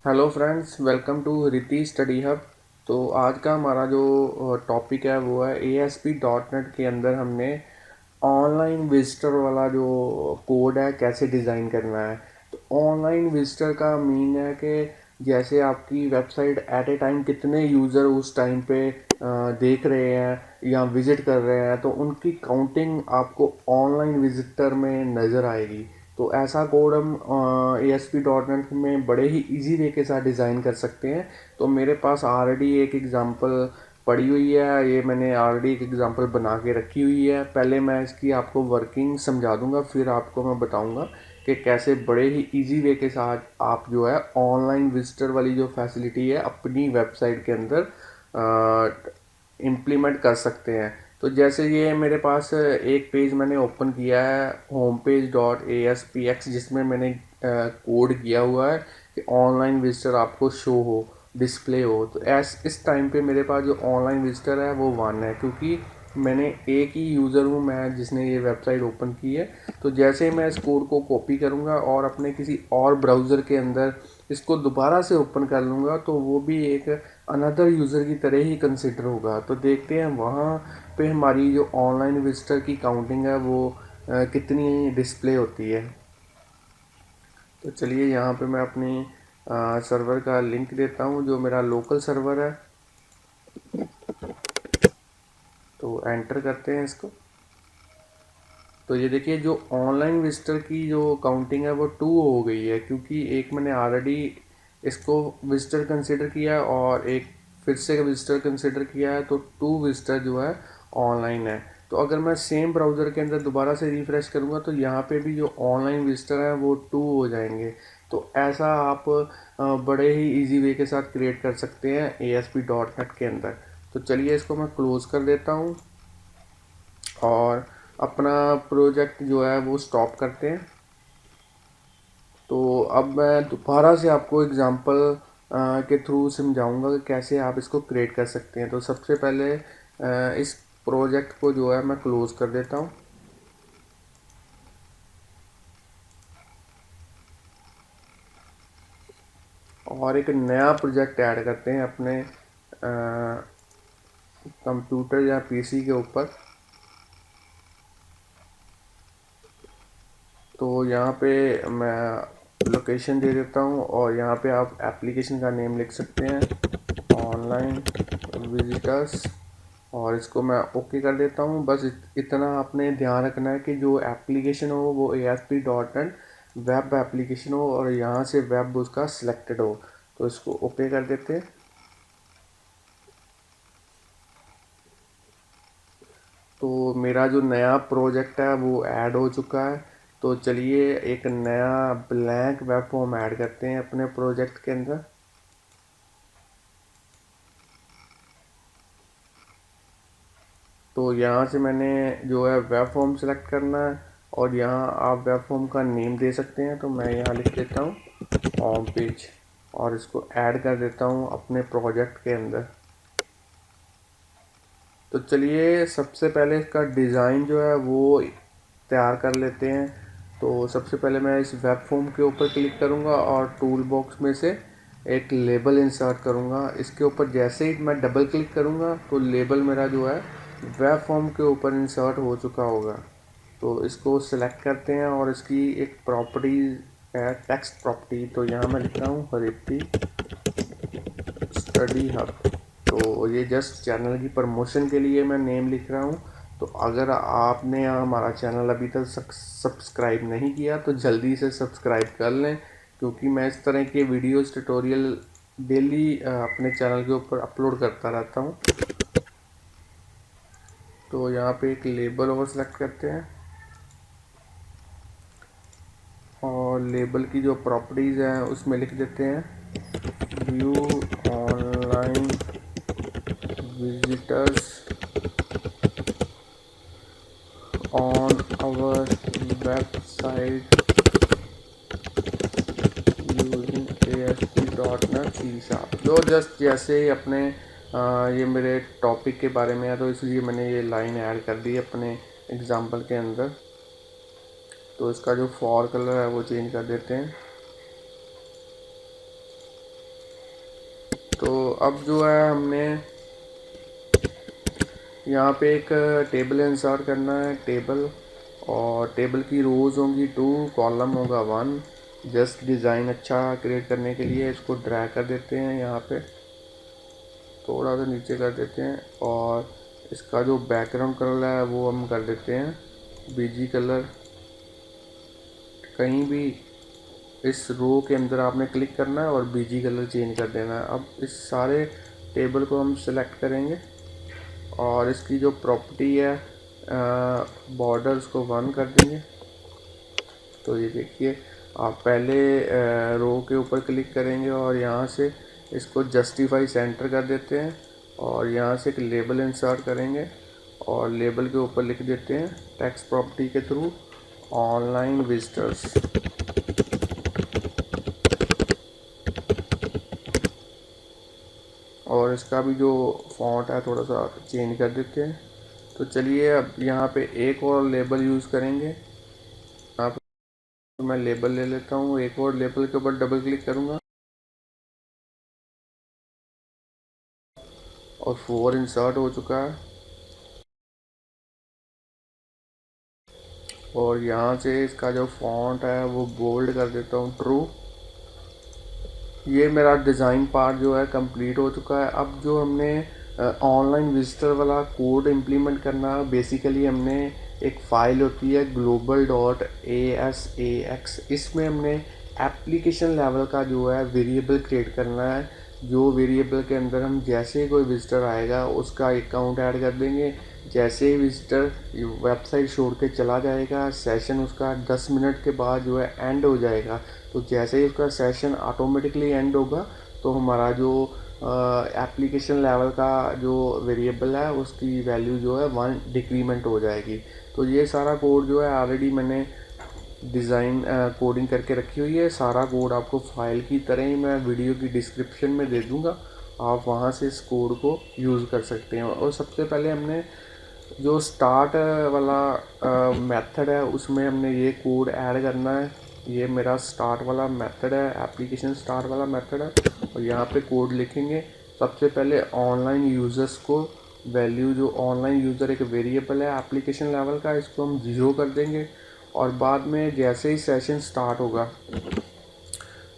Hello friends, welcome to रिति study hub. तो आज का हमारा जो टॉपिक है वो है ASP.NET के अंदर हमने ऑनलाइन विजिटर वाला जो कोड है कैसे डिज़ाइन करना है। तो ऑनलाइन विजिटर का मीन है कि जैसे आपकी वेबसाइट एट ए टाइम कितने यूज़र उस टाइम पे देख रहे हैं या विज़िट कर रहे हैं, तो उनकी काउंटिंग आपको ऑनलाइन विजिटर में नज़र आएगी। तो ऐसा कोड हम ASP.NET में बड़े ही इजी वे के साथ डिज़ाइन कर सकते हैं। तो मेरे पास ऑलरेडी एक एग्ज़ाम्पल पड़ी हुई है, ये मैंने ऑलरेडी एक एग्ज़ाम्पल बना के रखी हुई है। पहले मैं इसकी आपको वर्किंग समझा दूंगा, फिर आपको मैं बताऊंगा कि कैसे बड़े ही इजी वे के साथ आप जो है ऑनलाइन विजिटर वाली जो फैसिलिटी है अपनी वेबसाइट के अंदर इम्प्लीमेंट कर सकते हैं। तो जैसे ये मेरे पास एक पेज मैंने ओपन किया है होम पेज डॉट ASPX, जिसमें मैंने कोड किया हुआ है कि ऑनलाइन विजिटर आपको शो हो, डिस्प्ले हो। तो इस टाइम पे मेरे पास जो ऑनलाइन विजिटर है वो 1 है, क्योंकि मैंने एक ही यूज़र हूँ मैं जिसने ये वेबसाइट ओपन की है। तो जैसे ही मैं इस कोड को कॉपी करूँगा और अपने किसी और ब्राउज़र के अंदर इसको दोबारा से ओपन कर लूँगा, तो वो भी एक अनदर यूज़र की तरह ही कंसिडर होगा। तो देखते हैं वहाँ पे हमारी जो ऑनलाइन विजिटर की काउंटिंग है वो कितनी डिस्प्ले होती है। तो चलिए यहाँ पे मैं अपनी सर्वर का लिंक देता हूँ, जो मेरा लोकल सर्वर है। तो एंटर करते हैं इसको। तो ये देखिए, जो ऑनलाइन विजिटर की जो काउंटिंग है वो 2 हो गई है, क्योंकि एक मैंने ऑलरेडी इसको विजिटर कंसिडर किया है और एक फिर से विजिटर कंसिडर किया है। तो 2 विजिटर जो है ऑनलाइन है। तो अगर मैं सेम ब्राउज़र के अंदर दोबारा से रिफ़्रेश करूँगा तो यहाँ पे भी जो ऑनलाइन विजिटर है वो 2 हो जाएंगे। तो ऐसा आप बड़े ही इजी वे के साथ क्रिएट कर सकते हैं ASP.NET के अंदर। तो चलिए इसको मैं क्लोज़ कर देता हूँ और अपना प्रोजेक्ट जो है वो स्टॉप करते हैं। तो अब मैं दोबारा से आपको एग्जांपल के थ्रू समझाऊंगा कि कैसे आप इसको क्रिएट कर सकते हैं। तो सबसे पहले इस प्रोजेक्ट को जो है मैं क्लोज कर देता हूँ और एक नया प्रोजेक्ट ऐड करते हैं अपने कंप्यूटर या PC के ऊपर। तो यहाँ पे मैं लोकेशन दे देता हूँ और यहाँ पे आप एप्लीकेशन का नेम लिख सकते हैं, ऑनलाइन विजिटर्स। और इसको मैं ओके कर देता हूँ। बस इतना आपने ध्यान रखना है कि जो एप्लीकेशन हो वो ASP.NET वेब एप्लीकेशन हो और यहाँ से वेब उसका सिलेक्टेड हो। तो इसको ओके कर देते हैं। तो मेरा जो नया प्रोजेक्ट है वो ऐड हो चुका है। तो चलिए एक नया ब्लैंक वेब फॉर्म ऐड करते हैं अपने प्रोजेक्ट के अंदर। तो यहाँ से मैंने जो है वेब फॉर्म सेलेक्ट करना है और यहाँ आप वेब फॉर्म का नेम दे सकते हैं। तो मैं यहाँ लिख देता हूँ होम पेज और इसको ऐड कर देता हूँ अपने प्रोजेक्ट के अंदर। तो चलिए सबसे पहले इसका डिज़ाइन जो है वो तैयार कर लेते हैं। तो सबसे पहले मैं इस वेब फॉर्म के ऊपर क्लिक करूँगा और टूल बॉक्स में से एक लेबल इंसर्ट करूँगा। इसके ऊपर जैसे ही मैं डबल क्लिक करूँगा तो लेबल मेरा जो है वेब फॉर्म के ऊपर इंसर्ट हो चुका होगा। तो इसको सिलेक्ट करते हैं और इसकी एक प्रॉपर्टी है टेक्स्ट प्रॉपर्टी। तो यहाँ मैं लिखता हूँ रिति स्टडी हब। तो ये जस्ट चैनल की प्रमोशन के लिए मैं नेम लिख रहा हूँ। तो अगर आपने हमारा चैनल अभी तक सब्सक्राइब नहीं किया तो जल्दी से सब्सक्राइब कर लें, क्योंकि मैं इस तरह के वीडियोस ट्यूटोरियल डेली अपने चैनल के ऊपर अपलोड करता रहता हूँ। तो यहाँ पे एक लेबल और सेलेक्ट करते हैं और लेबल की जो प्रॉपर्टीज़ हैं उसमें लिख देते हैं view online visitors on our website using ASP.NET C#। जो जस्ट जैसे ही अपने ये मेरे टॉपिक के बारे में है तो इसलिए मैंने ये लाइन ऐड कर दी अपने एग्जाम्पल के अंदर। तो इसका जो फॉर कलर है वो चेंज कर देते हैं। तो अब जो है हमने यहाँ पे एक टेबल इंसर्ट करना है, टेबल, और टेबल की रोज़ होंगी 2, कॉलम होगा 1। जस्ट डिज़ाइन अच्छा क्रिएट करने के लिए इसको ड्रैग कर देते हैं, यहाँ पे थोड़ा सा नीचे कर देते हैं, और इसका जो बैकग्राउंड कलर है वो हम कर देते हैं बीजी कलर। कहीं भी इस रो के अंदर आपने क्लिक करना है और बीजी कलर चेंज कर देना है। अब इस सारे टेबल को हम सेलेक्ट करेंगे और इसकी जो प्रॉपर्टी है बॉर्डर्स को 1 कर देंगे। तो ये देखिए, आप पहले रो के ऊपर क्लिक करेंगे और यहाँ से इसको जस्टिफाई सेंटर कर देते हैं, और यहाँ से एक लेबल इंसर्ट करेंगे और लेबल के ऊपर लिख देते हैं टेक्स्ट प्रॉपर्टी के थ्रू ऑनलाइन विजिटर्स। और इसका भी जो फॉन्ट है थोड़ा सा चेंज कर देते हैं। तो चलिए अब यहाँ पे एक और लेबल यूज़ करेंगे। यहाँ पे मैं लेबल ले लेता हूँ, एक और लेबल के ऊपर डबल क्लिक करूँगा और 4 इंसर्ट हो चुका है। और यहाँ से इसका जो फॉन्ट है वो बोल्ड कर देता हूँ ट्रू। ये मेरा डिज़ाइन पार्ट जो है कंप्लीट हो चुका है। अब जो हमने ऑनलाइन विजिटर वाला कोड इम्प्लीमेंट करना है, बेसिकली हमने एक फ़ाइल होती है global.asax, इसमें हमने एप्लीकेशन लेवल का जो है वेरिएबल क्रिएट करना है। जो वेरिएबल के अंदर हम जैसे ही कोई विजिटर आएगा उसका अकाउंट ऐड कर देंगे। जैसे ही विजिटर वेबसाइट छोड़ के चला जाएगा, सेशन उसका 10 मिनट के बाद जो है एंड हो जाएगा। तो जैसे ही उसका सेशन ऑटोमेटिकली एंड होगा तो हमारा जो एप्लीकेशन लेवल का जो वेरिएबल है उसकी वैल्यू जो है 1 डिक्रीमेंट हो जाएगी। तो ये सारा कोड जो है ऑलरेडी मैंने डिज़ाइन कोडिंग करके रखी हुई है। सारा कोड आपको फाइल की तरह ही मैं वीडियो की डिस्क्रिप्शन में दे दूँगा, आप वहाँ से इस कोड को यूज़ कर सकते हैं। और सबसे पहले हमने जो स्टार्ट वाला मेथड है उसमें हमने ये कोड ऐड करना है। ये मेरा स्टार्ट वाला मेथड है, एप्लीकेशन स्टार्ट वाला मेथड है, और यहाँ पे कोड लिखेंगे। सबसे पहले ऑनलाइन यूज़र्स को वैल्यू, जो ऑनलाइन यूज़र एक वेरिएबल है एप्लीकेशन लेवल का, इसको हम 0 कर देंगे। और बाद में जैसे ही सेशन स्टार्ट होगा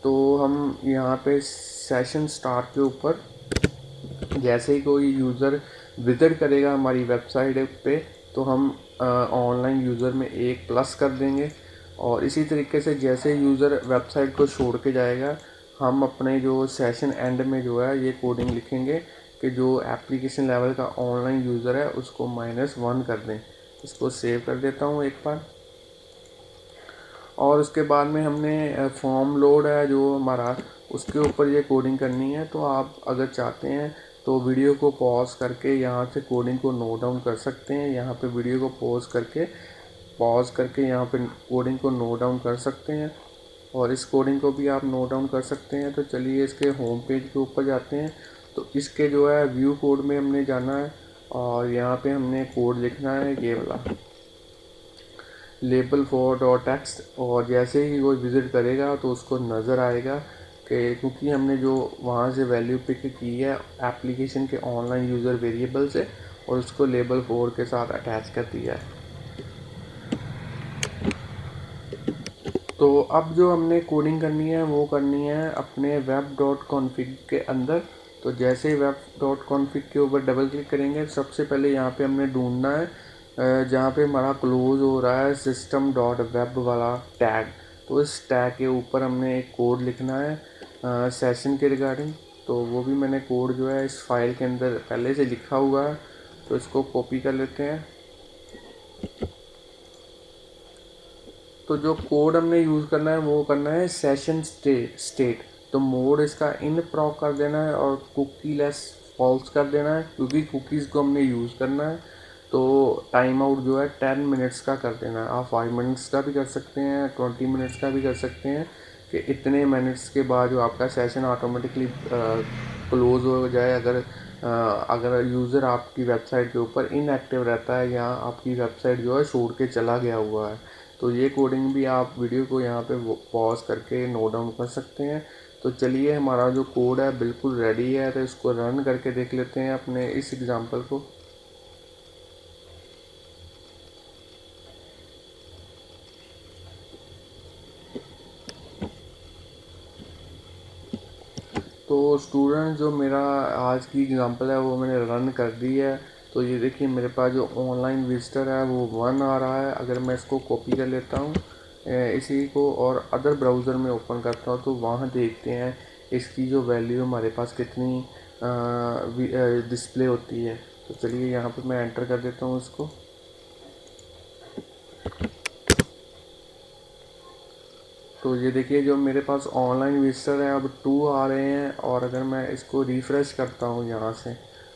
तो हम यहाँ पे सेशन स्टार्ट के ऊपर जैसे ही कोई यूज़र विजिट करेगा हमारी वेबसाइट पे तो हम ऑनलाइन यूज़र में 1 प्लस कर देंगे। और इसी तरीके से जैसे यूज़र वेबसाइट को छोड़ के जाएगा, हम अपने जो सेशन एंड में जो है ये कोडिंग लिखेंगे कि जो एप्लीकेशन लेवल का ऑनलाइन यूज़र है उसको -1 कर दें। इसको सेव कर देता हूँ एक बार। और उसके बाद में हमने फॉर्म लोड है जो हमारा, उसके ऊपर ये कोडिंग करनी है। तो आप अगर चाहते हैं तो वीडियो को पॉज करके यहाँ से कोडिंग को नोट डाउन कर सकते हैं। यहाँ पे वीडियो को पॉज करके यहाँ पे कोडिंग को नोट डाउन कर सकते हैं, और इस कोडिंग को भी आप नोट डाउन कर सकते हैं। तो चलिए इसके होम पेज के ऊपर जाते हैं। तो इसके जो है व्यू कोड में हमने जाना है और यहाँ पे हमने कोड लिखना है ये वाला लेबल फॉर डॉट टेक्स्ट। और जैसे ही कोई विज़िट करेगा तो उसको नज़र आएगा कि क्योंकि हमने जो वहाँ से वैल्यू पिक की है एप्लीकेशन के ऑनलाइन यूज़र वेरिएबल से, और उसको लेबल 4 के साथ अटैच कर दिया है। तो अब जो हमने कोडिंग करनी है वो करनी है अपने वेब डॉट कॉन्फ़िग के अंदर। तो जैसे ही वेब डॉट कॉन्फ़िग के ऊपर डबल क्लिक करेंगे, सबसे पहले यहाँ पे हमने ढूंढना है जहाँ पे हमारा क्लोज हो रहा है सिस्टम डॉट वेब वाला टैग। तो इस टैग के ऊपर हमने एक कोड लिखना है सेशन के रिगार्डिंग। तो वो भी मैंने कोड जो है इस फाइल के अंदर पहले से लिखा हुआ है, तो इसको कॉपी कर लेते हैं। तो जो कोड हमने यूज़ करना है वो करना है सेशन स्टेट। तो मोड इसका इन प्रॉक कर देना है और कुकी लेस फॉल्स कर देना है, क्योंकि कुकीज़ को हमने यूज़ करना है। तो टाइम आउट जो है 10 मिनट्स का कर देना है। आप 5 मिनट्स का भी कर सकते हैं, 20 मिनट्स का भी कर सकते हैं, कि इतने मिनट्स के बाद जो आपका सेशन ऑटोमेटिकली क्लोज़ हो जाए। अगर यूज़र आपकी वेबसाइट के ऊपर इनएक्टिव रहता है या आपकी वेबसाइट जो है छोड़ के चला गया हुआ है। तो ये कोडिंग भी आप वीडियो को यहाँ पे पॉज करके नोट डाउन कर सकते हैं। तो चलिए हमारा जो कोड है बिल्कुल रेडी है, तो इसको रन करके देख लेते हैं अपने इस एग्ज़ाम्पल को। तो स्टूडेंट जो मेरा आज की एग्ज़ाम्पल है वो मैंने रन कर दी है। तो ये देखिए मेरे पास जो ऑनलाइन विजिटर है वो 1 आ रहा है। अगर मैं इसको कॉपी कर लेता हूँ इसी को और अदर ब्राउज़र में ओपन करता हूँ, तो वहाँ देखते हैं इसकी जो वैल्यू हमारे पास कितनी डिस्प्ले होती है। तो चलिए यहाँ पर मैं एंटर कर देता हूँ इसको। तो ये देखिए जो मेरे पास ऑनलाइन विजिटर है अब 2 आ रहे हैं, और अगर मैं इसको रिफ़्रेश करता हूँ यहाँ से,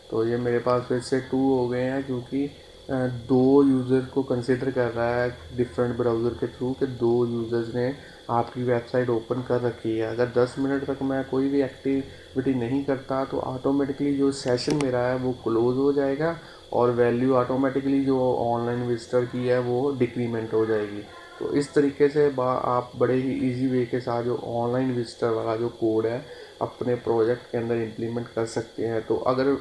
तो ये मेरे पास फिर से 2 हो गए हैं, क्योंकि दो यूज़र को कंसिडर कर रहा है डिफरेंट ब्राउज़र के थ्रू कि दो यूज़र्स ने आपकी वेबसाइट ओपन कर रखी है। अगर 10 मिनट तक मैं कोई भी एक्टिविटी नहीं करता तो ऑटोमेटिकली जो सेशन मेरा है वो क्लोज़ हो जाएगा, और वैल्यू ऑटोमेटिकली जो ऑनलाइन विजिटर की है वो डिक्रीमेंट हो जाएगी। तो इस तरीके से आप बड़े ही इजी वे के साथ जो ऑनलाइन विजिटर वाला जो कोड है अपने प्रोजेक्ट के अंदर इम्प्लीमेंट कर सकते हैं। तो अगर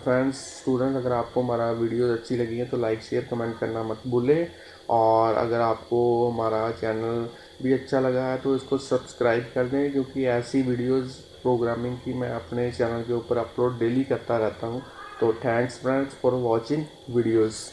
फ्रेंड्स स्टूडेंट्स, अगर आपको हमारा वीडियो अच्छी लगी है तो लाइक शेयर कमेंट करना मत भूलें, और अगर आपको हमारा चैनल भी अच्छा लगा है तो इसको सब्सक्राइब कर दें, क्योंकि ऐसी वीडियोस प्रोग्रामिंग की मैं अपने चैनल के ऊपर अपलोड डेली करता रहता हूँ। तो thanks friends for watching videos.